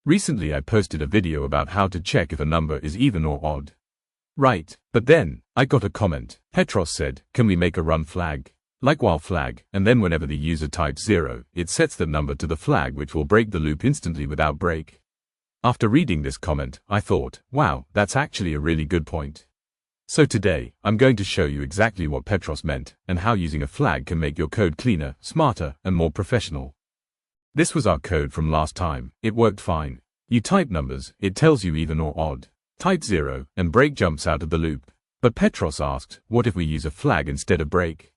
Recently I posted a video about how to check if a number is even or odd. Right, but then, I got a comment. Petros said, can we make a run flag? Like while flag, and then whenever the user types 0, it sets that number to the flag which will break the loop instantly without break. After reading this comment, I thought, wow, that's actually a really good point. So today, I'm going to show you exactly what Petros meant, and how using a flag can make your code cleaner, smarter, and more professional. This was our code from last time. It worked fine. You type numbers, it tells you even or odd. Type 0, and break jumps out of the loop. But Petros asked, what if we use a flag instead of break?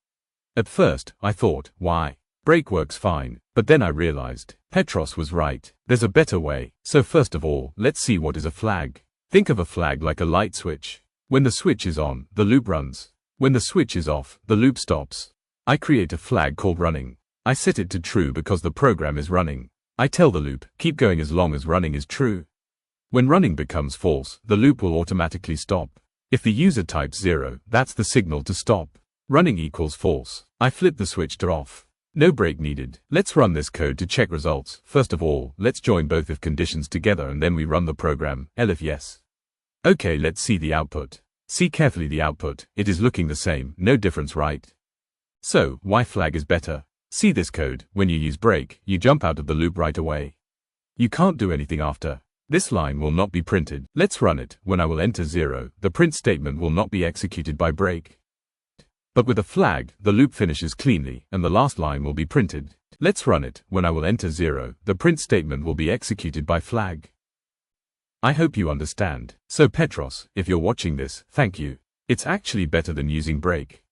At first, I thought, why? Break works fine, but then I realized, Petros was right. There's a better way. So first of all, let's see what is a flag. Think of a flag like a light switch. When the switch is on, the loop runs. When the switch is off, the loop stops. I create a flag called running. I set it to true because the program is running. I tell the loop, keep going as long as running is true. When running becomes false, the loop will automatically stop. If the user types 0, that's the signal to stop. Running equals false. I flip the switch to off. No break needed. Let's run this code to check results. First of all, let's join both if conditions together and then we run the program, if yes. Okay, let's see the output. See carefully the output. It is looking the same, no difference, right? So, why flag is better? See this code. When you use break, you jump out of the loop right away. You can't do anything after. This line will not be printed. Let's run it. When I will enter 0, the print statement will not be executed by break. But with a flag, the loop finishes cleanly, and the last line will be printed. Let's run it. When I will enter 0, the print statement will be executed by flag. I hope you understand. So Petros, if you're watching this, thank you. It's actually better than using break.